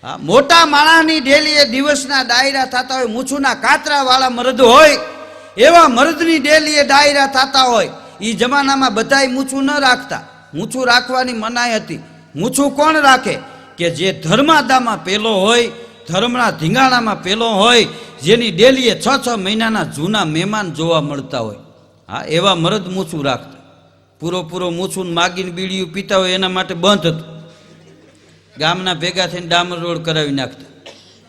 હા, મોટા માણાની ડેલીએ દિવસના ડાયરા થતા હોય, મૂછુના કાતરા વાળા મરદ હોય, એવા મરદની ડેલીએ ડાયરા થતા હોય. એ જમાનામાં બધાય મૂછું ન રાખતા, મૂછું રાખવાની મનાઈ હતી. મૂછું કોણ રાખે? કે જે ધર્માદામાં પેલો હોય, ધર્મના ધીંગાણામાં પેલો હોય, જેની ડેલીએ 6 મહિનાના જૂના મહેમાન જોવા મળતા હોય. હા, એવા મરદ મૂછું રાખતા. પૂરો મૂછું માગીને બીડીયું પીતા હોય એના માટે બંધ હતું. ગામના ભેગા થઈને ડામર રોડ કરાવી નાખતા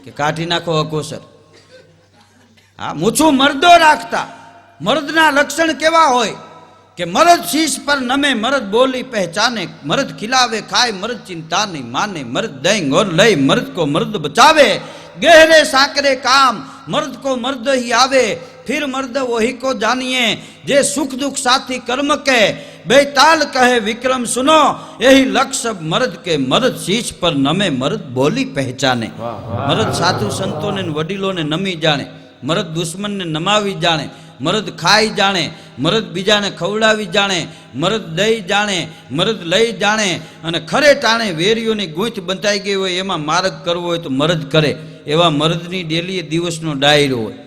કે કાઢી નાખો અકોસર. હા, મૂછું મર્દો રાખતા. મર્દના લક્ષણ કેવા હોય? કે મરદ શીશ પર નમે, મરદ બોલી પહેચાને, મરદ ખિલાવે ખાય, મરદ ચિંતા નહીં માને, મરદ દહીં और લઈ, મર્દ को मर्द बचावे, गहरे साकरे काम, मर्द को मर्द ही आवे, फिर मर्द वही को जानिए, जे सुख दुख साथी कर्म के, बेताल कहे विक्रम सुनो, यही लक्ष्य मर्द के, मर्द शीश पर नमे, मर्द बोली पहचाने. मर्द साधु संतों ने वडीलों ने नमी जाने, मर्द दुश्मन ने नमावी जाने, मर्द खाई जाने, मर्द बीजाने खवડાવી જાણે, મરદ દઈ જાણે, મરદ લઈ જાણે, અને ખરે ટાણે વેરીઓની ગૂંથ બંધાઈ ગઈ હોય એમાં માર્ગ કરવો હોય તો મરદ કરે. એવા મરદની ડેલીએ દિવસનો ડાયરો હોય.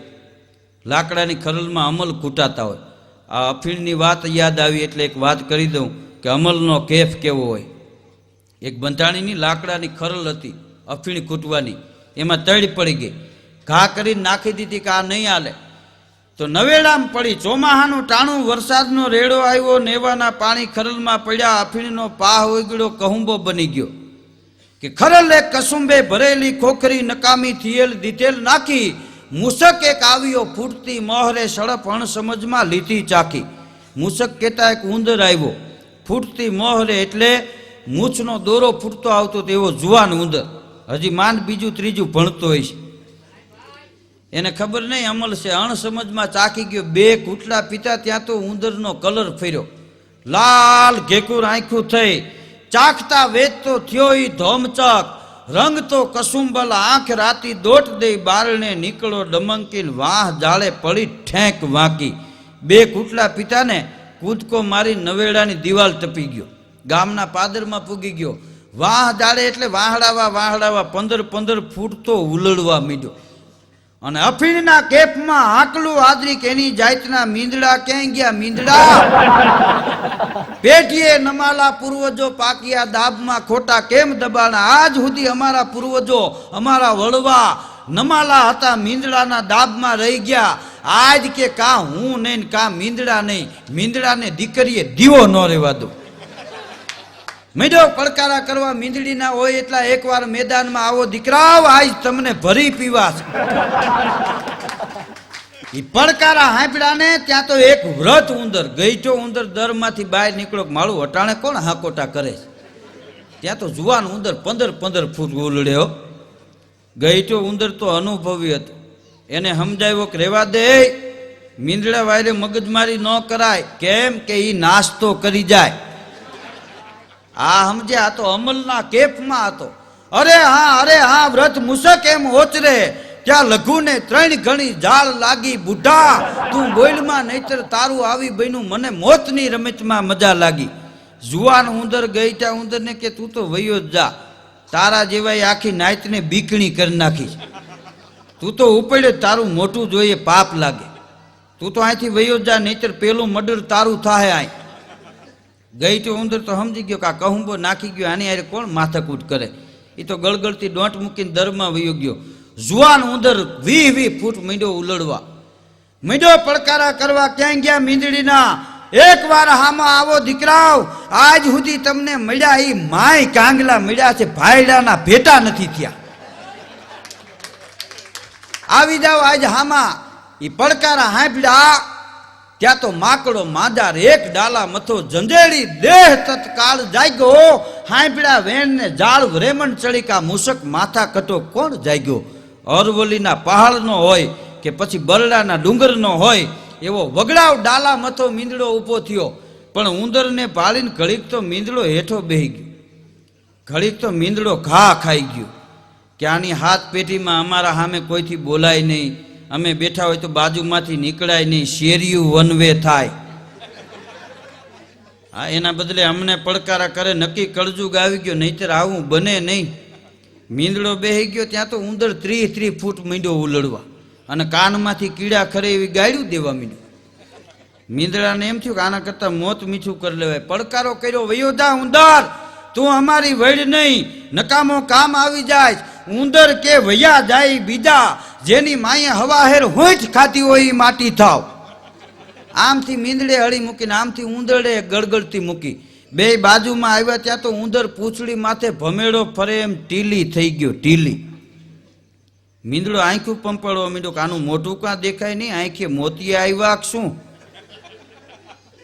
લાકડાની ખરલમાં અમલ કૂટાતા હોય. આ અફીણની વાત યાદ આવી એટલે એક વાત કરી દઉં કે અમલનો કેફ કેવો હોય. એક બંધાણીની લાકડાની ખરલ હતી અફીણ કૂટવાની, એમાં તળી પડી ગઈ. ઘા કરીને નાખી દીધી કે આ નહીં હાલે, તો નવેડામાં પડી. ચોમાહાનું ટાણું, વરસાદનો રેડો આવ્યો, નેવાના પાણી ખરલમાં પડ્યા, અફીણનો પાહ ઓગળ્યો, કહુંબો બની ગયો. કે ખરલ એક કસુંબે ભરેલી ખોખરી નકામી થયેલ દીધેલ નાખી, મૂસક એક આવ્યો ફૂટતી મોહરે, સડપ અણસમજમાં લીધી ચાખી. મૂસક કહેતા એક ઉંદર આવ્યો ફૂટતી મોહરે, એટલે મૂછનો દોરો ફૂટતો આવતો તેવો જુવાન ઉંદર, હજી માંડ બીજું ત્રીજું ભણતો હોય છે. એને ખબર નહીં અમલ છે, અણસમજમાં ચાખી ગયો. 2 કૂટલા પીતા ત્યાં તો ઉંદરનો કલર ફેર્યો, લાલ ઘેકુર આંખું થઈ. ચાખતા વેચ તો થયો ઈ ધોમચક, રંગ તો કસુંબલ, આંખ રાતી દોટ દઈ, બારણે નીકળો ડમંકીન, વાહ જાળે પડી ઠેંક વાંકી. 2 કૂટલા પીતાને કૂદકો મારી નવેડાની દિવાલ ટપી ગયો, ગામના પાદરમાં પૂગી ગયો. વાહ જાળે એટલે વાહડાવા 15 ફૂટ તો ઉલળવા મીડ્યો. અને અફીણના કેફમાં આકલું આદરીક એની જાતના મીંદડા ક્યાં ગયા મીંદડા? પેટીએ નમાલા પૂર્વજો પાકિયા દાબમાં ખોટા કેમ દબાણા? આજ સુધી અમારા પૂર્વજો, અમારા વળવા નમાલા હતા, મીંદડાના દાબમાં રહી ગયા. આજ કે કા હું નહીં કા મીંદડા નહીં, મીંદડાને દીકરીએ દીવો ન રહેવા દો. મેડો પડકારા કરવા મીંદડી ના હોય એટલા એકવાર મેદાનમાં આવો દીકરાઓ, આજ તમને ભરી પીવા છે. એ પડકારા હાંપડા ને ત્યાં તો એક વ્રત ઉંદર, ગઈઠો ઉંદર દરમાંથી બહાર નીકળો. માળું વટાણે કોણ હાકોટા કરે છે? ત્યાં તો જુવાન ઉંદર 15 ફૂટ ઉલડ્યો. ગઈઠો ઉંદર તો અનુભવી હતો, એને સમજાવ્યો કે રેવા દે, મીંદડા વાયરે મગજમારી ન કરાય. કેમ કે એ નાસ્તો કરી જાય. આ સમજે, આ તો અમલના કેફમાં હતો. અરે હા વ્રત મૂસક એમ ઓચરે, ત્યાં લઘુને 3 ગણી જાળ લાગી. બુઢા તું બોલમાં નહીતર તારું આવી બન્યું, મને મોતની રમતમાં મજા લાગી. જુવાન ઉંદર ગઈઠા ઉંદરને કે તું તો વયો જ જા, તારા જેવાય આખી નાયતને બીકણી કરી નાખી. તું તો ઉપડ્યો, તારું મોટું જોઈએ પાપ લાગે. તું તો અહીંથી વયો જા, નહીતર પેલું મર્ડર તારું થાય. આય ગઈઠો ઉંદર તો સમજી ગયો કે આ કહુંબો નાખી ગયો, આની યારે કોણ માથાકૂટ કરે. એ તો ગળગળતી ડોંટ મૂકીને દરમાં વયો ગયો. જુવાન ઉંદર 20 ફૂટ મીંડો ઉલડવા, મીંડો પડકારા કરવા. ક્યાં ગયા મીંદડીના? એક વાર હામાં આવો દીકરાઓ, આજ સુધી તમને મળ્યા એ માય કાંગલા મળ્યા છે, ભાઈડાના ભેટા નથી થયા. આવી જાવ આજ હામાં. એ પડકારા હાંપડા ત્યાં તો માકડો માજાર એક ડાલા મથો જંજેડી, દેહ તત્કાળ જાગ્યો. હાંપડા વેણ ને જાળ રેમણ ચડીકા, મૂસક માથા કટો કોણ જાગ્યો? અરવલ્લીના પહાડનો હોય કે પછી બરડાના ડુંગરનો હોય એવો વગડાવ ડાલા મથો મીંદડો ઊભો થયો. પણ ઉંદરને પાળીને ઘડીક તો મીંદડો હેઠો બેહી ગયો, ઘડીક તો મીંદડો ઘા ખાઈ ગયો કે આની હાથ પેટીમાં અમારા સામે કોઈથી બોલાય નહીં, અમે બેઠા હોય તો બાજુમાંથી નીકળાય નહીં, શેરિયું વનવે થાય. હા, એના બદલે અમને પડકારા કરે, નક્કી કળજુગ આવી ગયો, નહીતર આવું બને નહીં. મીંદડો બેહી ગયો ત્યાં તો ઉંદર 30 ફૂટ મીંડો ઉલડવા અને કાનમાંથી કીડા ખરે એવી ગાળ્યું દેવા મીંડો. મીંદડાને એમ થયું કે આના કરતા મોત મીઠું કરી લેવાય. પડકારો કર્યો, વયો જા ઉંદર, તું અમારી વડ નહીં, નકામો કામ આવી જાય. ઉંદર કે વયા જાય બીજા, જેની માએ હવાહેર હોઠ ખાતી હોય એ માટી થાવ. આમથી મીંદડે હળી મૂકીને આમથી ઉંદરડે ગળગળતી મૂકી. બે બાજુમાં આવ્યા ત્યાં તો ઉંદર પૂંછડી માથે ભમેડો ફરે એમ ટીલી થઈ ગયો. ટીલી. મીંદડો આંખું પંપાડવા માંડ્યો કે આનું મોઢું કાં દેખાય નહીં, આંખે મોતિયા આવ્યા શું?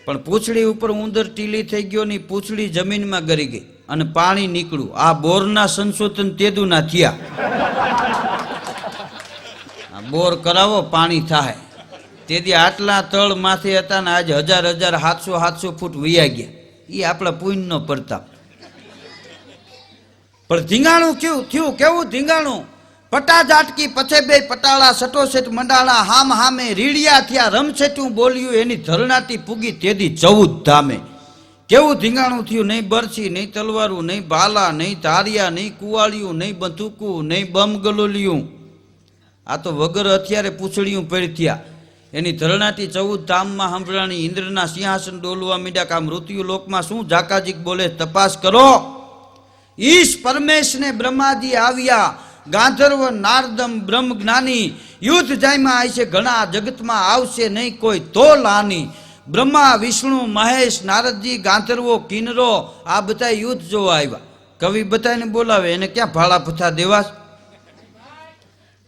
પણ પૂંછડી ઉપર ઉંદર ટીલી થઈ ગયો ની પૂંછડી જમીનમાં ગરી ગઈ અને પાણી નીકળ્યું. આ બોરના સંશોધન તેદુના થયા. બોર કરાવો પાણી થાય. તેથી આટલા તળ માથે હતા ને આજે 1000 700 ફૂટ વૈયા ગયા. એ આપણા પુણ્યનો પ્રતાપ. પણ ધીંગાણું થયું કેવું ધીંગાણું? પટા ઝાટકી પછે બે પટાળા સટોસેટ મંડાળા હામ હામે રીડિયા થયા રમસેટું બોલ્યું એની ધરણાટી પૂગી તેદી 14 ધામે. કેવું ધીંગાણું થયું? નહીં બરછી, નહીં તલવારું, નહીં ભાલા, નહીં ધારિયા, નહીં કુવાળિયું, નહીં બંદૂકું, નહીં બમ ગલોલિયું. આ તો વગર હથિયારે પૂછડીયું પડી થયા. એની ધરણાટી 14 ધામમાં સંભળાણી. ઇન્દ્રના સિંહાસન ડોલવા મીડ્યા. કા મૃત્યુ લોકમાં શું જાકાજીક બોલે તપાસ કરો. ઈશ પરમેશને બ્રહ્માજી આવ્યા, ગાંધર્વ નારદમ બ્રહ્મ જ્ઞાની. યુદ્ધ જાયમાં આવશે ઘણા, જગતમાં આવશે નહીં કોઈ તો લાની. બ્રહ્મા વિષ્ણુ મહેશ નારદજી ગાંધર્વો કિન્નરો આ બધા યુદ્ધ જોવા આવ્યા. કવિ બધાને બોલાવે, એને ક્યાં ભાડા પથા દેવા?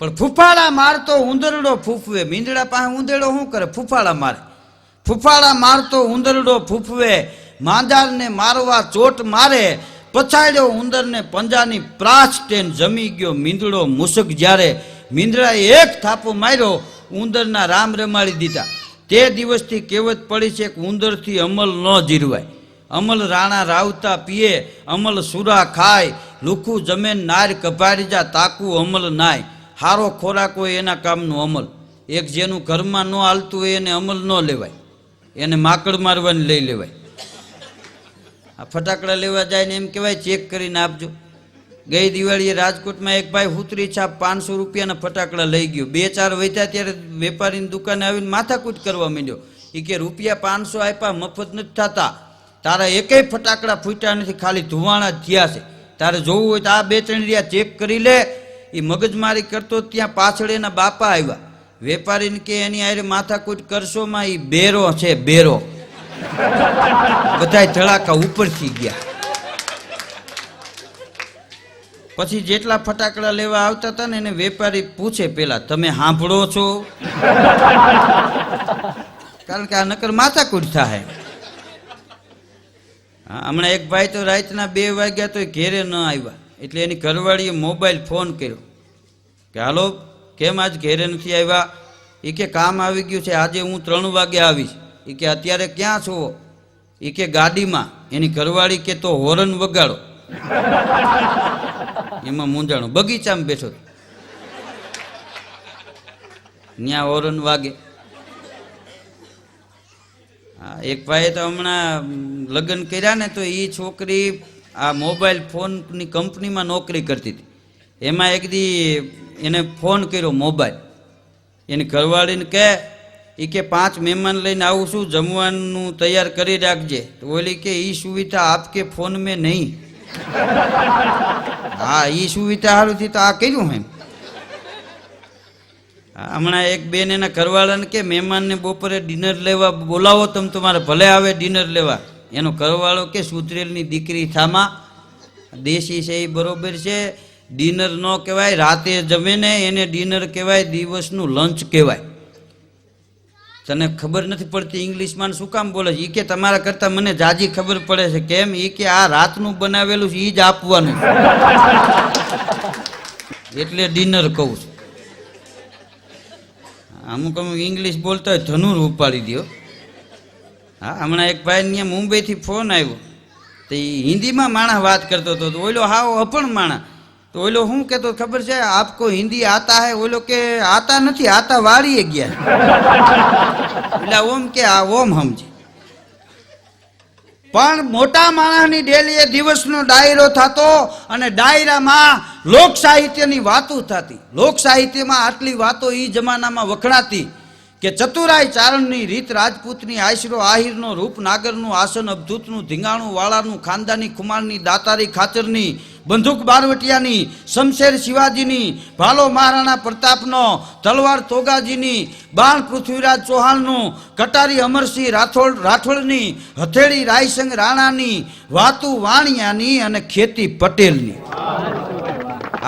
પણ ફૂફાડા મારતો ઉંદરડો ફૂફવે. મીંદડા પાસે ઉંદરડો શું કરે? ફૂફાડા મારે. ફૂફાડા મારતો ઉંદરડો ફૂફવે, માંજારને મારવા ચોટ મારે. પછાડ્યો ઉંદરને પંજાની પ્રાચ ટેન જમી ગયો મીંદડો મુસક. જ્યારે મીંદડાએ એક થાપો માર્યો, ઉંદરના રામ રમાડી દીધા. તે દિવસથી કહેવત પડી છે કે ઉંદરથી અમલ ન જીરવાય. અમલ રાણા રાવતા પીએ, અમલ સુરા ખાય. લુખું જમેન નાર કભારી જા, તાકું અમલ નાય. હારો ખોરાક હોય એના કામનું અમલ. એક જેનું ઘરમાં ન હાલતું હોય એને અમલ ન લેવાય, એને માકડ મારવાની લઈ લેવાય. આ ફટાકડા લેવા જાય ને એમ કહેવાય ચેક કરીને આપજો. ગઈ દિવાળીએ રાજકોટમાં એક ભાઈ હુતરી છાપ 500 રૂપિયાના ફટાકડા લઈ ગયો. 2-4 વૈતા ત્યારે વેપારીની દુકાને આવીને માથાકૂટ કરવા માંડ્યો. એ કે રૂપિયા 500 આપ્યા, મફત નથી થતા. તારા એકેય ફટાકડા ફૂટ્યા નથી, ખાલી ધુવાણા જ થયા છે. તારે જોવું હોય તો આ 2-3 રહ્યા ચેક કરી લે. એ મગજમારી કરતો ત્યાં પાછળ એના બાપા આવ્યા. વેપારીને કે એની આરે માથાકૂટ કરશોમાં એ બેરો છે, બેરો. બધા ધડાકા ઉપરથી ગયા. પછી જેટલા ફટાકડા લેવા આવતા હતા ને એને વેપારી પૂછે પેલા, તમે સાંભળો છો? કારણ કે આ નકર માથાકૂટ થાય. હમણાં એક ભાઈ તો રાતના 2 વાગ્યા તો ઘેરે ન આવ્યા. એટલે એની ઘરવાળીએ મોબાઈલ ફોન કર્યો કે હાલો કેમ આજ ઘેરે નથી આવ્યા? એ કે કામ આવી ગયું છે, આજે હું 3 વાગે આવીશ. એ કે અત્યારે ક્યાં છો? એ કે ગાડીમાં. એની ઘરવાળી કે તો હોરન વગાડો. એમાં મૂંઝાણો. બગીચામાં બેઠો ત્યાં હોરન વાગે. હા, એક ભાઈએ તો હમણાં લગ્ન કર્યા ને તો એ છોકરી આ મોબાઈલ ફોનની કંપનીમાં નોકરી કરતી હતી. એમાં એક દી એને ફોન કર્યો મોબાઈલ. એની ઘરવાળીને કહે, એ કે 5 મહેમાન લઈને આવું છું, જમવાનું તૈયાર કરી રાખજે. તો ઓલી કે ઈ સુવિધા આપકે ફોન મેં નહીં. હા, ઈ સુવિધા સારું થી તો આ કર્યું એમ. હમણાં એક બેન એના ઘરવાળાને કે મહેમાનને બપોરે ડિનર લેવા બોલાવો, તમે તમારે ભલે આવે ડિનર લેવા. એનો ઘરવાળો કે સુધરેલની દીકરી થામા, દેશી છે એ બરોબર છે. ડિનર ન કહેવાય, રાતે જમે ને એને ડિનર કહેવાય, દિવસનું લંચ કહેવાય. તને ખબર નથી પડતી ઇંગ્લિશમાં શું કામ બોલે છે? એ કે તમારા કરતાં મને જાજી ખબર પડે છે. કેમ? એ કે આ રાતનું બનાવેલું છે એ જ આપવાનું, એટલે ડિનર કહું છું. અમુક ઇંગ્લિશ બોલતા હોય ધનુર ઉપાડી દો. હા, હમણાં એક ભાઈ ત્યાં મુંબઈથી ફોન આવ્યો તો એ હિન્દીમાં માણસ વાત કરતો હતો. ઓલો હાવ અભણ માણસ. તો ઓલો શું કહેતો ખબર છે? આપકો હિન્દી આતા હે? ઓલો કે આતા નથી, આતા વાળીએ ગયા. એટલે ઓમ કે આ ઓમ સમજે. પણ મોટા માણસની ડેલીએ દિવસનો ડાયરો થતો અને ડાયરામાં લોક સાહિત્યની વાતો થતી. લોક સાહિત્યમાં આટલી વાતો એ જમાનામાં વખણાતી કે ચતુરાઈ ચારણની રીત, રાજપૂતની આશરો, આહિરનો રૂપ, નાગરનું આસન, અબધૂતનું ધીંગાણું, વાળાનું, ખાનદાની ખુમાણની, દાતારી ખાચરની, બંદૂક બારવટિયાની, શમશેર શિવાજીની, ભાલો મહારાણા પ્રતાપનો, તલવાર તોગાજીની, બાણ પૃથ્વીરાજ ચૌહાણનું, કટારી અમરસિંહ રાઠોડની, હથેળી રાયસંગ રાણાની, વાતુ વાણિયાની અને ખેતી પટેલની.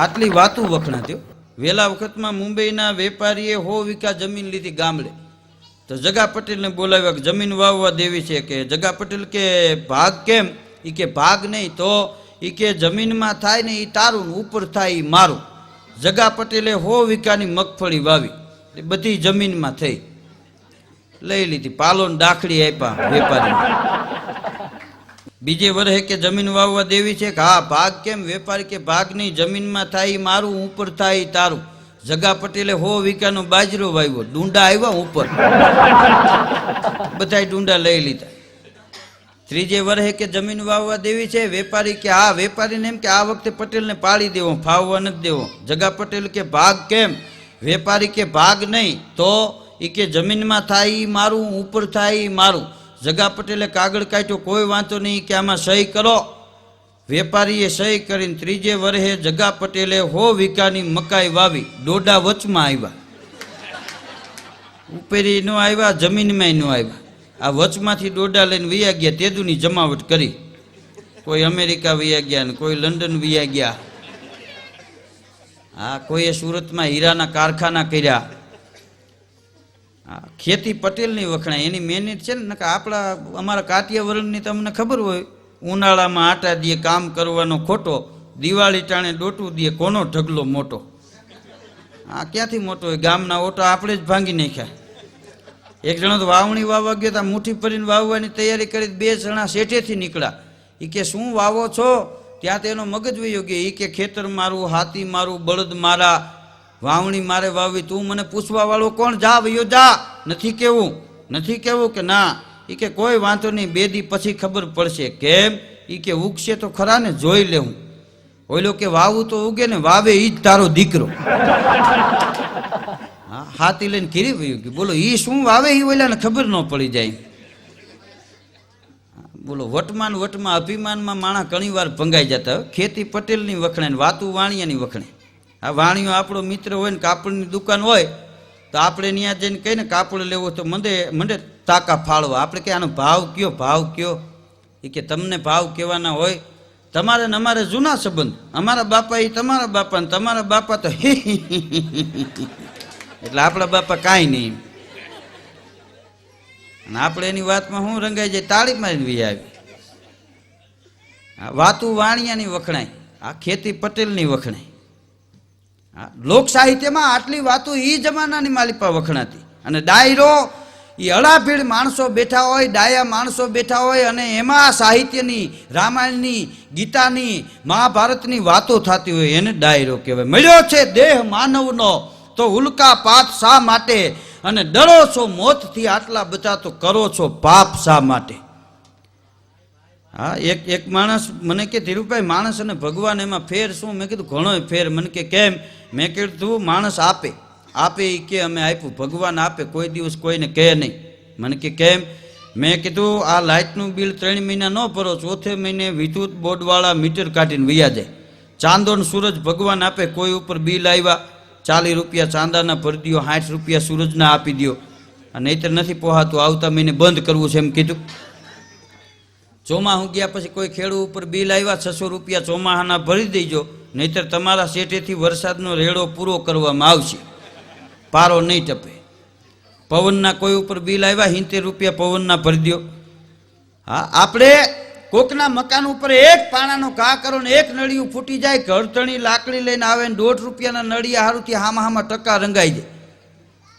આટલી વાતું વખણાતી. વેલા વખતમાં મુંબઈના વેપારીએ 100 વીઘા જમીન લીધી ગામડે. તો જગા પટેલને બોલાવ્યા કે જમીન વાવવા દેવી છે. કે જગા પટેલ કે ભાગ કેમ? એ કે ભાગ નહીં તો એ કે જમીનમાં થાય ને એ તારું, ઉપર થાય એ મારું. જગા પટેલે 100 વીઘાની મગફળી વાવી, એ બધી જમીનમાં થઈ, લઈ લીધી. પાલોન દાખડી આપ્યા વેપારી. બીજે વર્ષે કે જમીન વાવવા દેવી છે. કે હા. ભાગ કેમ? વેપારી કે ભાગ નહીં, જમીનમાં થાય મારું, ઉપર થાય તારું. જગા પટેલે 100 વીઘાનો બાજરો વાવ્યો, ડુંડા આવ્યા ઉપર, બધા ડુંડા લઈ લીધા. ત્રીજે વર્ષે કે જમીન વાવવા દેવી છે. વેપારી કે હા. વેપારીને એમ કે આ વખતે પટેલને પાડી દેવો, ફાવવા નથી દેવો. જગા પટેલ કે ભાગ કેમ? વેપારી કે ભાગ નહીં તો એ કે જમીનમાં થાય મારું, ઉપર થાય મારું. જગા પટેલે કાગળ કાઢ્યો, કોઈ વાંધો નહીં કે આમાં સહી કરો. વેપારીએ સહી કરીને ત્રીજે વર્ષે જગા પટેલે 100 વીઘાની મકાઈ વાવી, ડોડા વચમાં આવ્યા. ઉપેરી નો આવ્યા, જમીનમાં નો આવ્યા. આ વચમાંથી ડોડા લઈને વૈયા ગયા, તેદુની જમાવટ કરી. કોઈ અમેરિકા વૈયા ગયા ને કોઈ લંડન વૈયા ગયા. હા, કોઈએ સુરતમાં હીરાના કારખાના કર્યા. ખેતી પટેલની વખણાય. એની મહેનત છે ને. આપણા અમારા કાઠિયાવાડની તમને ખબર હોય, ઉનાળામાં આટા દે, કામ કરવાનો ખોટો, દિવાળી ટાણે ડોટું દે, કોનો ઢગલો મોટો. આ ક્યાંથી મોટો હોય? ગામના ઓટો આપણે જ ભાંગી નાખ્યા. એક જણો તો વાવણી વાવવા ગયો, તો મુઠ્ઠી ભરીને વાવવાની તૈયારી કરી. 2 જણા શેઠેથી નીકળ્યા. એ કે શું વાવો છો? ત્યાં તો એનો મગજ વયો ગયો. એ કે ખેતર મારું, હાથી મારું, બળદ મારા, વાવણી મારે વાવી, તું મને પૂછવા વાળો કોણ? જા વયો જા. નથી કેવું? નથી કેવું? કે ના. એ કે કોઈ વાંધો નહીં, 2 દી પછી ખબર પડશે. કેમ? એ કે ઉગશે તો ખરા ને, જોઈ લેવું. ઓઈલો કે વાવું તો ઉગે ને, વાવે ઈ જ તારો દીકરો. હા, હાથી લઈને ઘીરી વયું ગયું. બોલો ઈ શું વાવે? ઈ ઓઈલાને ખબર ન પડી જાય. બોલો વટમાં અભિમાનમાં માણસ ઘણી વાર ભંગાઈ જતા. ખેતી પટેલની વખણાય, વાતું વાણિયાની વખણાય. આ વાણિયો આપણો મિત્ર હોય ને, કાપડની દુકાન હોય તો આપણે ત્યાં જઈને કહીને કાપડ લેવો તો મંડે તાકા ફાળવા. આપણે કે આનો ભાવ કયો? ભાવ કયો? એ કે તમને ભાવ કહેવાના હોય? તમારે ને અમારે જૂના સંબંધ. અમારા બાપા એ તમારા બાપા ને તમારા બાપા તો એટલે આપણા બાપા કાંઈ નહીં. અને આપણે એની વાતમાં શું રંગાઈ જાય? તાળી મારીને વી આવી. વાતું વાણિયાની વખણાય, આ ખેતી પટેલની વખણાય. લોક સાહિત્યમાં આટલી વાતો એ જમાનાની માલિપા વખણાતી. અને ડાયરો એ અડાભીડ માણસો બેઠા હોય, ડાયા માણસો બેઠા હોય, અને એમાં સાહિત્યની, રામાયણની, ગીતાની, મહાભારતની વાતો થતી હોય, એને ડાયરો કહેવાય. મળ્યો છે દેહ માનવનો તો ઉલ્કા પાત શા માટે? અને ડરો છો મોતથી આટલા બધા તો કરો છો પાપ શા માટે? હા, એક માણસ મને કે ધીરુભાઈ, માણસ અને ભગવાન એમાં ફેર શું? મેં કીધું ઘણો ફેર. મને કે કેમ? મેં કીધું માણસ આપે એ કે અમે આપ્યું, ભગવાન આપે, કોઈ દિવસ કોઈને કહે નહીં. મને કે કેમ? મેં કીધું આ લાઇટનું બિલ 3 મહિના ન ભરો, 4થે મહિને વિદ્યુત બોર્ડવાળા મીટર કાઢીને વૈયા જાય. ચાંદો ને સૂરજ ભગવાન આપે. કોઈ ઉપર બિલ આવ્યા 40 રૂપિયા ચાંદાના ભરી દો, 60 રૂપિયા સૂરજના આપી દો, અને નહીંતર નથી પોહાતું, આવતા મહિને બંધ કરવું છે એમ કીધું. ચોમાહું ગયા પછી કોઈ ખેડૂત ઉપર બિલ આવ્યા 600 રૂપિયા ચોમાહાના ભરી દેજો, નહીંતર તમારા શેઠેથી વરસાદનો રેડો પૂરો કરવામાં આવશે, પારો નહીં ટપે. પવનના કોઈ ઉપર બિલ આવ્યા 70 રૂપિયા પવનના ભરી દો. હા, આપણે કોકના મકાન ઉપર એક પાણાનો ઘા કરો ને એક નળિયું ફૂટી જાય, ઘરતણી લાકડી લઈને આવે ને 1.5 રૂપિયાના નળિયા હારુંથી હામાં ટકા રંગાઈ જાય.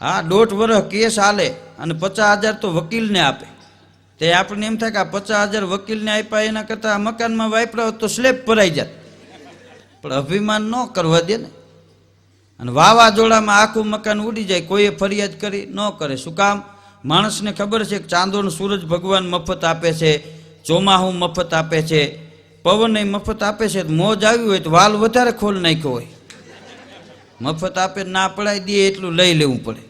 હા, 1.5 વર્ષ કેસ હાલે અને 50,000 તો વકીલને આપે. તે આપણને એમ થાય કે આ 50,000 વકીલને આપ્યા એના કરતાં મકાનમાં વાપરા હોત તો સ્લેબ ભરાઈ જાત. પણ અભિમાન ન કરવા દે ને. અને વાવાઝોડામાં આખું મકાન ઉડી જાય, કોઈએ ફરિયાદ કરી ન કરે. શું કામ? માણસને ખબર છે કે ચાંદોનો સૂરજ ભગવાન મફત આપે છે, ચોમાહું મફત આપે છે, પવન મફત આપે છે, મોજ આવી હોય તો વાલ વધારે ખોલ નાખ્યો હોય, મફત આપે ના પડાય દે એટલું લઈ લેવું પડે.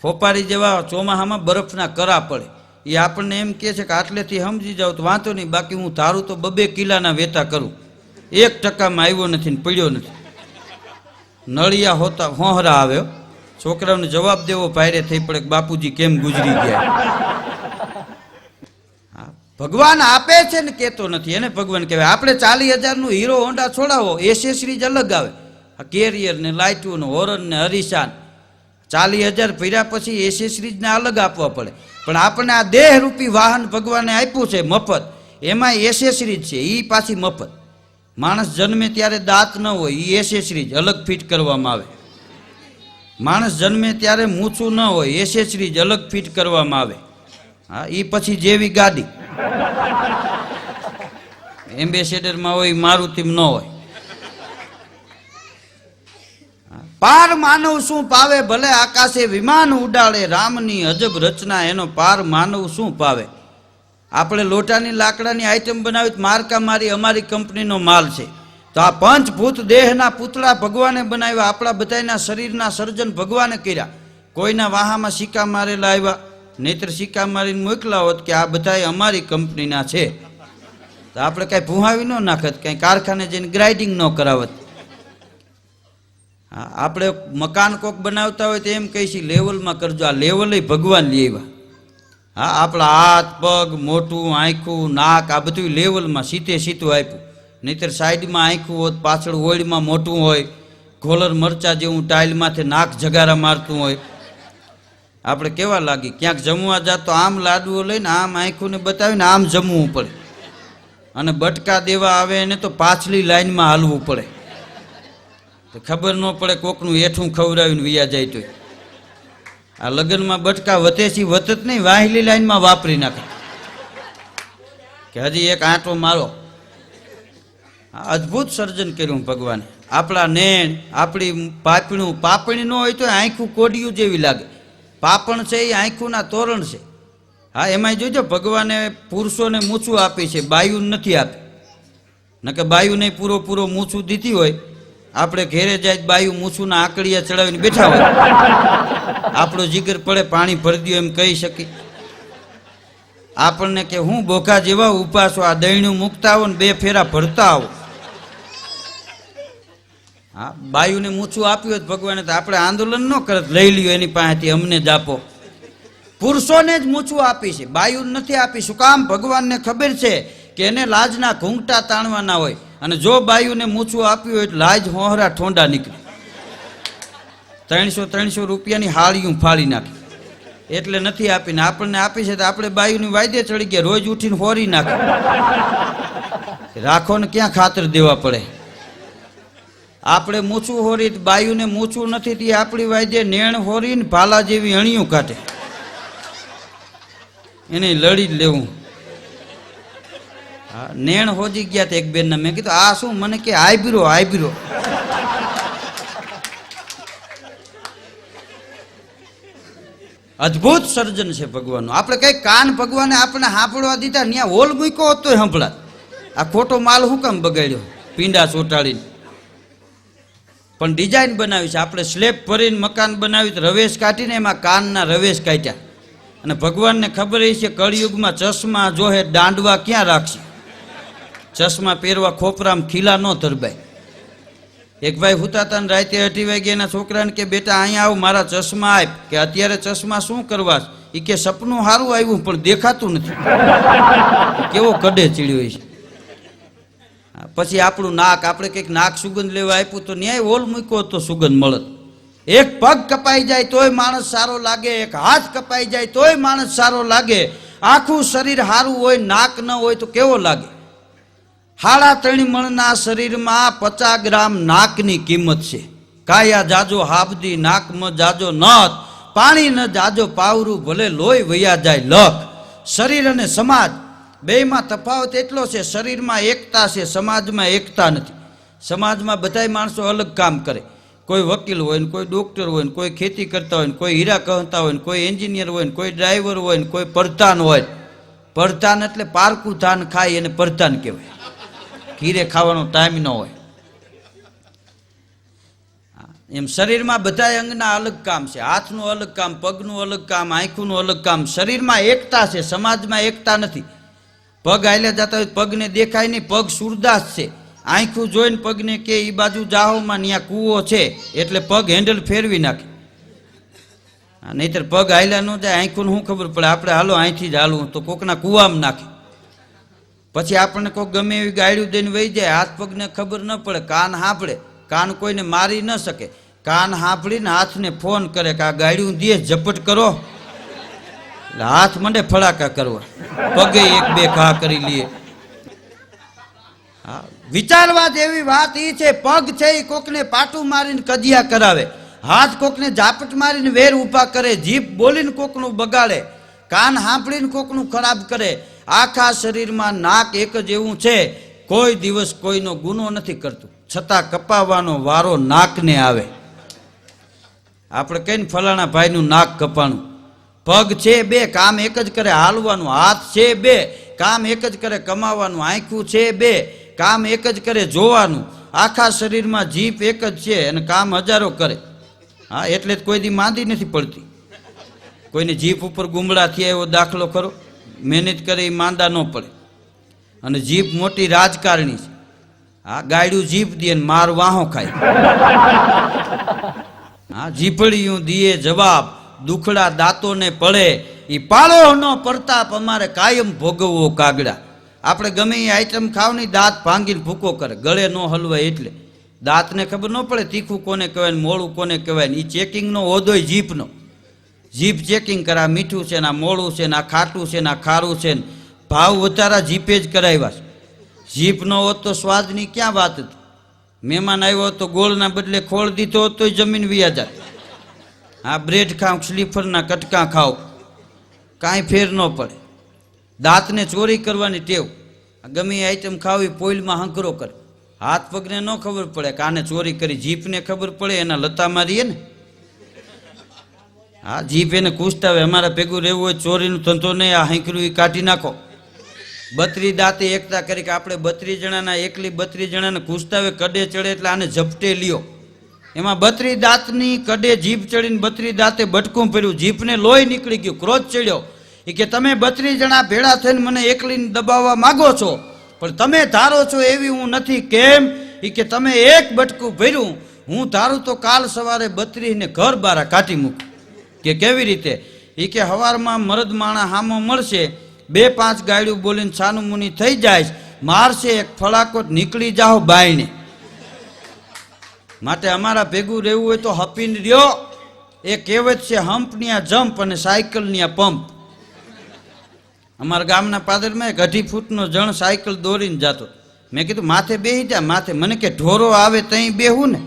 ફોપારી જેવા ચોમાહામાં બરફના કરા પડે, એ આપણને એમ કહે છે કે આટલેથી સમજી જાવ તો વાંધો નહીં, બાકી હું ધારું તો 2 કિલાના વેતા કરું. 1% આવ્યો નથી ને પડ્યો નથી. નળિયા હોતા હોહરા આવ્યો, છોકરાઓને જવાબ દેવો ભાઈરે થઈ પડે કે બાપુજી કેમ ગુજરી ગયા. ભગવાન આપે છે ને કેતો નથી, એને ભગવાન કહેવાય. આપણે 40,000 હીરો હોન્ડા છોડાવો, એસેસરીજ અલગ આવે, કેરિયર ને લાઇટું ને હોરન ને હરીસાન. 40,000 ભર્યા પછી એસેસરીજને અલગ આપવા પડે. પણ આપણને આ દેહરૂપી વાહન ભગવાને આપ્યું છે મફત, એમાં એસેસરીજ છે, એ પાછી મફત. માણસ જન્મે ત્યારે દાંત ન હોય, એ એસેસરીજ અલગ ફિટ કરવામાં આવે. માણસ જન્મે ત્યારે મૂછું ન હોય, એસેસરીજ અલગ ફિટ કરવામાં આવે. હા, એ પછી જેવી ગાડી એમ્બેસેડરમાં હોય, મારુતિમાં ન હોય. પાર માનવ શું પાવે, ભલે આકાશે વિમાન ઉડાડે, રામની અજબ રચના એનો પાર માનવ શું પાવે. આપણે લોટાની લાકડાની આઈટમ બનાવી, મારકા મારી અમારી કંપનીનો માલ છે. તો આ પંચભૂત દેહના પૂતળા ભગવાને બનાવ્યા, આપણા બધાના શરીરના સર્જન ભગવાને કર્યા. કોઈના વાહામાં સિક્કા મારેલા આવ્યા, નહીતર સિક્કા મારીને મોકલા હોત કે આ બધા અમારી કંપનીના છે, તો આપણે કાંઈ ભૂહાવી ન નાખત, કાંઈ કારખાને જઈને ગ્રાઇડિંગ ન કરાવત. આપણે મકાન કોક બનાવતા હોય તો એમ કહીશું લેવલમાં કરજો, આ લેવલે ભગવાન લઈ આવ્યા. હા, આપણા હાથ પગ મોટું, આંખું નાક આ બધું લેવલમાં સીધે સીધું આપ્યું. નહીતર સાઈડમાં આંખું હોત, પાછળ ઓળીમાં મોટું હોય, ઘોલર મરચા જેવું ટાઇલમાંથી નાક જગારા મારતું હોય. આપણે કેવા લાગી, ક્યાંક જમવા જાત તો આમ લાડવો લઈને આમ આંખુંને બતાવીને આમ જમવું પડે, અને બટકા દેવા આવે એને તો પાછલી લાઈનમાં હાલવું પડે. ખબર ન પડે કોકનું એઠું ખવડાવીને વિયા જાય તો. આ લગ્નમાં બટકા વતેસી વતત નહીં, વાહેલી લાઈનમાં વાપરી નાખે કે હજી એક આંટો મારો. અદ્ભુત સર્જન કર્યું ભગવાને. આપણા નેણ, આપણી પાપણી ન હોય તો આંખું કોડિયું જેવી લાગે. પાપણ છે એ આંખુંના તોરણ છે. હા, એમાંય જોજો ભગવાને પુરુષોને મૂછું આપી છે, બાયું નથી આપી. નકે બાયુને પૂરો મૂછું દીધી હોય, આપણે ઘેરે જાય બાયું મૂછુંના આંકડિયા ચડાવીને બેઠા હોય, આપણો જીગર પડે પાણી ભરી દો એમ કહી શકી. આપણને કે હું બોખા જેવા ઉભા છો, આ દહીણું મૂકતા આવો ને 2 ફેરા ભરતા આવો. હા, બાયુને મૂછું આપ્યું હોય ભગવાને તો આપણે આંદોલન ન કરત, લઈ લ્યો એની પાસેથી, અમને જ આપો. પુરુષોને જ મૂછું આપી છે, બાયુને નથી આપી. શું કામ? ભગવાનને ખબર છે કે એને લાજના ઘૂંઘટા તાણવાના હોય, અને જો બાયુને મૂછું આપ્યું હોય તો લાજ હોહરા ઠોંડા નીકળે. 300 રૂપિયાની હાળિયું ફાળી નાખે, એટલે નથી આપીને. આપણને આપી છે તો આપણે બાયુની વાયદે ચડી ગયા, રોજ ઉઠીને હોરી નાખે. રાખો ને ક્યાં ખાતર દેવા પડે. આપણે મૂછું હોરી, બાયુને મૂછું નથી તે આપણી વાયદે નેણ હોરીને ભાલા જેવી અણિયું કાઢે, એને લડી જ લેવું. હા, નેણ હોજી ગયા એક બેનના, મેં કીધું આ શું? મને કે આઈબ્રો. અદ્ભુત સર્જન છે ભગવાનનું. આપણે કઈ કાન ભગવાને આપણે સાંભળવા દીધા, ત્યાં હોલ મૂક્યો હોત તોય સંભળાત. આ ખોટો માલ શું કામ બગાડ્યો પીંડા ચોટાડીને? પણ ડિઝાઇન બનાવી છે. આપણે સ્લેબ ભરીને મકાન બનાવી, રવેશ કાઢીને એમાં કાનના રવેશ કાઢ્યા. અને ભગવાનને ખબર છે કળિયુગમાં ચશ્મા જોહે દાંડવા ક્યાં રાખશે. ચશ્મા પહેરવા ખોપરામાં ખીલા ન ધરબાય. એક ભાઈ હુતા હતા ને રાતે 8 વાગે એના છોકરાને કે બેટા અહીંયા આવ, મારા ચશ્મા આપ. કે અત્યારે ચશ્મા શું કરવા? એ કે સપનું સારું આવ્યું પણ દેખાતું નથી. કેવો કડે ચીડ્યો છે. પછી આપણું નાક, આપણે કંઈક નાક સુગંધ લેવા આપ્યું તો ન્યાય હોલ મૂક્યો તો સુગંધ મળત. એક પગ કપાઈ જાય તોય માણસ સારો લાગે, એક હાથ કપાઈ જાય તોય માણસ સારો લાગે. આખું શરીર સારું હોય, નાક ન હોય તો કેવો લાગે? 3.5 મણના શરીરમાં 50 ગ્રામ નાકની કિંમત છે. કાયા જાજો હાબદી, નાકમાં જાજો નથ, પાણી ન જાજો પાવરું, ભલે લોહી વયા જાય લખ. શરીર અને સમાજ બેયમાં તફાવત એટલો છે, શરીરમાં એકતા છે, સમાજમાં એકતા નથી. સમાજમાં બધાય માણસો અલગ કામ કરે. કોઈ વકીલ હોય ને, કોઈ ડોક્ટર હોય ને, કોઈ ખેતી કરતા હોય ને, કોઈ હીરા કહતા હોય ને, કોઈ એન્જિનિયર હોય ને, કોઈ ડ્રાઈવર હોય ને, કોઈ પ્રધાન હોય. પ્રધાન એટલે પારકું ધાન ખાય એને પ્રધાન કહેવાય. ખીરે ખાવાનો ટાઈમ ન હોય. એમ શરીરમાં બધા અંગના અલગ કામ છે. હાથનું અલગ કામ, પગનું અલગ કામ, આંખનું અલગ કામ. શરીરમાં એકતા છે, સમાજમાં એકતા નથી. પગ હાલ્યા જતા હોય પગને દેખાય નહીં, પગ સુરદાસ છે. આંખું જોઈને પગને કે એ બાજુ જાહોમાં ત્યાં કૂવો છે એટલે પગ હેન્ડલ ફેરવી નાખે. નહીતર પગ હાલ્યા ન જાય, આંખું શું ખબર પડે, આપણે હાલો અહીંથી જ હાલવું તો કોકના કૂવામાં નાખે. પછી આપણને કોઈક ગમે એવી ગાળ્યું દઈને વહી જાય, હાથ પગને ખબર ન પડે, કાન સાંભળે. કાન કોઈને મારી ન શકે, કાન સાંભળીને હાથને ફોન કરે કે આ ગાળ્યું દે ઝપટ કરો, એટલે હાથ મંડે ફડાકા કરવા, પગે એક બે ઘા કરી લઈએ. હા, વિચારવા જેવી વાત એ છે, પગ છે એ કોકને પાટું મારીને કજિયા કરાવે, હાથ કોકને ઝાપટ મારીને વેર ઊભા કરે, જીભ બોલીને કોકનું બગાડે, કાન સાંભળીને કોકનું ખરાબ કરે. આખા શરીરમાં નાક એક જ એવું છે, કોઈ દિવસ કોઈનો ગુનો નથી કરતું, છતાં કપાવવાનો વારો નાકને આવે. આપણે કહીને ફલાણા ભાઈનું નાક કપાણું. પગ છે બે, કામ એક જ કરે હાલવાનું. હાથ છે બે, કામ એક જ કરે કમાવાનું. આંખું છે બે, કામ એક જ કરે જોવાનું. આખા શરીરમાં જીભ એક જ છે અને કામ હજારો કરે. હા, એટલે જ કોઈ દી માંદી નથી પડતી. કોઈને જીભ ઉપર ગુમડા થયા એવો દાખલો કરો, મહેનત કરે એ માંદા ન પડે. અને જીભ મોટી રાજકારણી છે. હા, ગાયડું જીભ દે ને માર વાહો ખાય. હા, જીભડિયું દીએ જવાબ, દુખડા દાંતોને પડે, એ પાળો નો પ્રતાપ અમારે કાયમ ભોગવવો કાગડા. આપણે ગમે એ આઈટમ ખાવની દાંત ભાંગીને ભૂકો કરે, ગળે ન હલવાય એટલે. દાંતને ખબર ન પડે તીખું કોને કહેવાય ને મોળું કોને કહેવાય ને. એ ચેકિંગનો હોદોય જીભનો. જીભ ચેકિંગ કરે, આ મીઠું છે ને આ મોળું છે ને આ ખાટું છે ને આ ખારું છે ને. ભાવ વધારા જીભે જ કરાવ્યા છે. જીભ ન હોત તો સ્વાદની ક્યાં વાત હતી. મહેમાન આવ્યો તો ગોળના બદલે ખોળ દીધો હોત તોય જમીન વિયા જાય. હા, બ્રેડ ખાવ, સ્લીફરના કટકા ખાવ, કાંઈ ફેર ન પડે. દાંતને ચોરી કરવાની ટેવ, ગમે એ આઈટમ ખાવી પોઈલમાં હંકરો કરે. હાથ પગને ન ખબર પડે કે આને ચોરી કરી, જીભને ખબર પડે એના લતા મારીએ ને. હા, જીભ એને કૂસતાવે, અમારા ભેગું રહેવું હોય ચોરીનું ધંધો નહીં, આ હંકરું એ કાઢી નાખો. 32 દાંતે એકતા કરી કે આપણે 32 જણાના એકલી 32 જણાને કૂસતાવે, કડે ચડે એટલે આને ઝપટે લ્યો. એમાં 32 દાંતની કડે જીભ ચડીને 32 દાંતે બટકું ભર્યું, જીભને લોહી નીકળી ગયું, ક્રોધ ચડ્યો. એ કે તમે 32 જણા ભેળા થઈને મને એકલીને દબાવવા માગો છો, પણ તમે ધારો છો એવી હું નથી. કેમ? એ કે તમે એક બટકું ભર્યું, હું ધારું તો કાલ સવારે 32 ને ઘર બારા કાઢી મૂક. કે કેવી રીતે? એ કે હવારમાં મરદ માણા હામો મળશે, 2-5 ગાળ્યું બોલીને છાનું મુની થઈ જાય, મારશે એક ફળાકોટ, નીકળી જાઓ બાયણે. માટે અમારા ભેગું રહેવું હોય તો હપીને રહ્યો. એ કહેવત છે, હમ્પની આ જમ્પ અને સાયકલની આ પંપ. અમારા ગામના પાદરમાં 2.5 ફૂટનો જણ સાયકલ દોરીને જતો. મેં કીધું માથે બેસી જા માથે. મને કે ઢોરો આવે તઈ બેહું ને.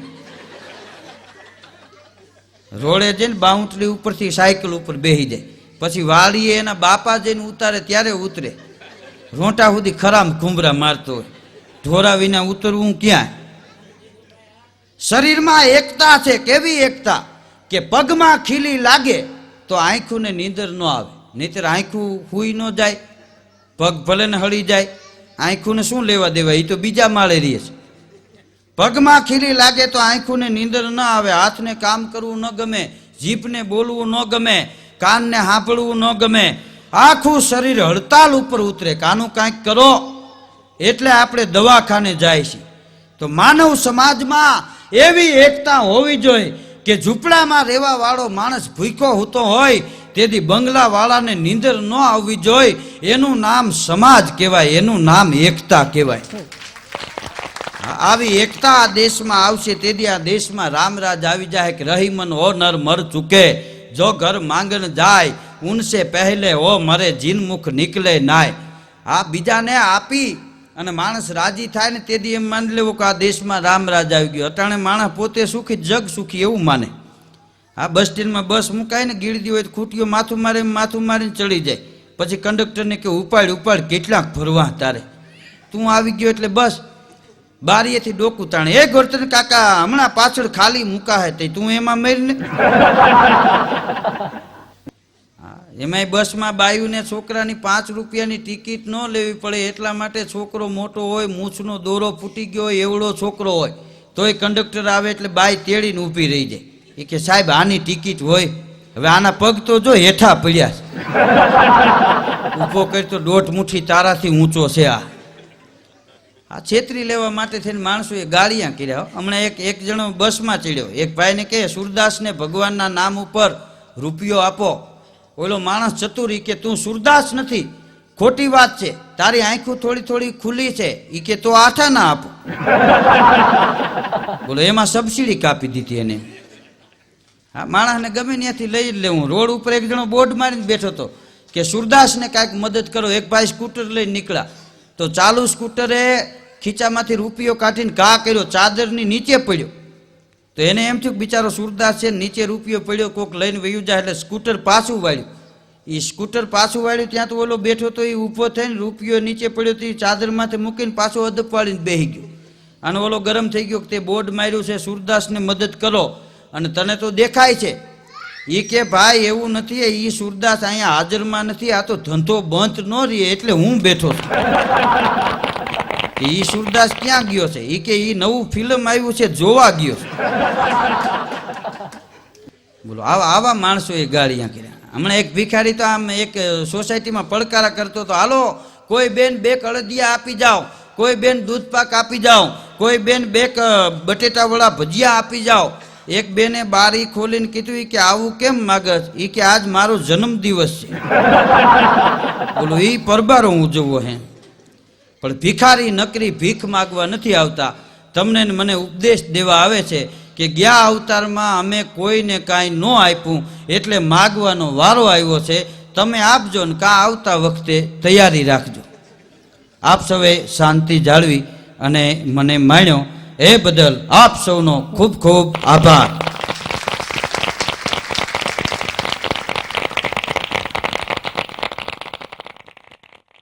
રોડે જઈને બાઉન્ડરી ઉપરથી સાયકલ ઉપર બેસી જાય, પછી વાળીએ એના બાપા જઈને ઉતારે ત્યારે ઉતરે. રોંટા સુધી ખરામ ઘુંબરા મારતો હોય. ઢોરા વિના ઉતરવું ક્યાં? શરીરમાં એકતા છે. કેવી એકતા? કે પગમાં ખીલી લાગે તો આંખુને નીંદર ન આવે, નહીતર આંખું હુઈ ન જાય. પગ ભલે ને હળી જાય, આંખુને શું લેવા દેવા, એ તો બીજા માળે રહે છે. પગમાં ખીલી લાગે તો આંખુને નીંદર ન આવે, હાથને કામ કરવું ન ગમે, જીભને બોલવું ન ગમે, કાનને સાંભળવું ન ગમે. આખું શરીર હડતાલ ઉપર ઉતરે, કાનું કાંઈક કરો એટલે આપણે દવાખાને જાય છે. તો માનવ સમાજમાં એવી એકતા હોવી જોઈએ કે ઝૂંપડામાં રહેવા વાળો માણસ ભૂખ્યો હોતો હોય તેથી બંગલા વાળાને નીંદર ન આવવી જોઈએ. એનું નામ સમાજ કહેવાય, એનું નામ એકતા કહેવાય. આવી એકતા આ દેશમાં આવશે તેથી આ દેશમાં રામરાજ આવી જાય કે રહી મન હો નર મર ચૂકે, જો ઘર માંગણ જાય ઉનસે પહેલે હો મરે જીનમુખ નીકળે નાય. આ બીજાને આપી અને માણસ રાજી થાય ને તેથી એમ માની લેવું કે આ દેશમાં રામરાજ આવી ગયો. અટાણે માણસ પોતે સુખી જગ સુખી એવું માને. આ બસ સ્ટેન્ડમાં બસ મુકાય ને ગીરદી હોય તો ખૂટીઓ માથું મારીને ચડી જાય. પછી કંડક્ટરને કે ઉપાડ ઉપાડ, કેટલાક ભરવા તારે, તું આવી ગયો એટલે બસ. બારીએથી ડોકું તાણે, એ ગોરતન કાકા હમણાં પાછળ ખાલી મૂકા હે તે તું એમાં મેરને. એમાંય બસમાં બાયુને છોકરાની 5 રૂપિયાની ટિકિટ ન લેવી પડે એટલા માટે છોકરો મોટો હોય, મૂછનો દોરો ફૂટી ગયો હોય એવડો છોકરો હોય તોય કંડક્ટર આવે એટલે બાઈ તેડીને ઊભી રહી જાય. એ કે સાહેબ આની ટિકિટ હોય. હવે આના પગ તો જો હેઠા પડ્યા છે. ઊભો કરી તો 1.5 મુઠ્ઠી તારાથી ઊંચો છે. આ છેતરી લેવા માટે થઈને માણસોએ ગાળિયા કર્યા. હમણાં એક જણો બસમાં ચડ્યો. એક ભાઈને કહે સુરદાસને ભગવાનના નામ ઉપર રૂપિયો આપો. ઓલો માણસ ચતુરી કે તું સુરદાસ નથી, ખોટી વાત છે, તારી આંખો થોડી થોડી ખુલ્લી છે. ઈ કે તો આઠા ના આપો. બોલો એમાં સબસિડી કાપી દીધી એને. હા, માણસને ગમે ત્યાંથી લઈ જ લેવું. રોડ ઉપર એક જણો બોર્ડ મારીને બેઠો હતો કે સુરદાસને કાંઈક મદદ કરો. એક ભાઈ સ્કૂટર લઈને નીકળ્યા તો ચાલુ સ્કૂટરે ખીચામાંથી રૂપિયો કાઢીને ઘા કર્યો, ચાદરની નીચે પડ્યો. તો એને એમ થયું કે બિચારો સુરદાસ છે, નીચે રૂપિયો પડ્યો, કોક લઈને વયું જાય એટલે સ્કૂટર પાછું વાળ્યું. એ સ્કૂટર પાછું વાળ્યું ત્યાં તો ઓલો બેઠો તો એ ઊભો થઈને રૂપિયો નીચે પડ્યો તો એ ચાદરમાંથી મૂકીને પાછો અદબ વાળીને બેસી ગયો. અને ઓલો ગરમ થઈ ગયો કે તે બોર્ડ માર્યું છે સુરદાસને મદદ કરો અને તને તો દેખાય છે. એ કે ભાઈ એવું નથી, એ સુરદાસ અહીંયા હાજરમાં નથી, આ તો ધંધો બંધ ન રહે એટલે હું બેઠો છું. એ સુરદાસ ક્યાં ગયો છે? એ કે એ નવું ફિલ્મ આવ્યું છે જોવા ગયો છે. બોલો આવા માણસોએ ગાળિયા કર્યા. હમણાં એક ભિખારી તો આમ એક સોસાયટીમાં પડકારા કરતો હતો, હાલો કોઈ બેન 2 અળદિયા આપી જાઓ, કોઈ બેન દૂધ પાક આપી જાઓ, કોઈ બેન 2 બટેટાવાળા ભજીયા આપી જાઓ. એક બેને બારી ખોલીને કીધું કે આવું કેમ માગસ? એ કે આજ મારો જન્મદિવસ છે. બોલો એ પરબારો ઉજવવો હે. પણ ભિખારી નકરી ભીખ માગવા નથી આવતા. તમને ને મને ઉપદેશ દેવા આવે છે કે ગયા અવતારમાં અમે કોઈને કાંઈ ન આપ્યું એટલે માગવાનો વારો આવ્યો છે. તમે આપજો ને કાં આવતા વખતે તૈયારી રાખજો. આપ સૌએ શાંતિ જાળવી અને મને માણ્યો એ બદલ આપ સૌનો ખૂબ ખૂબ આભાર.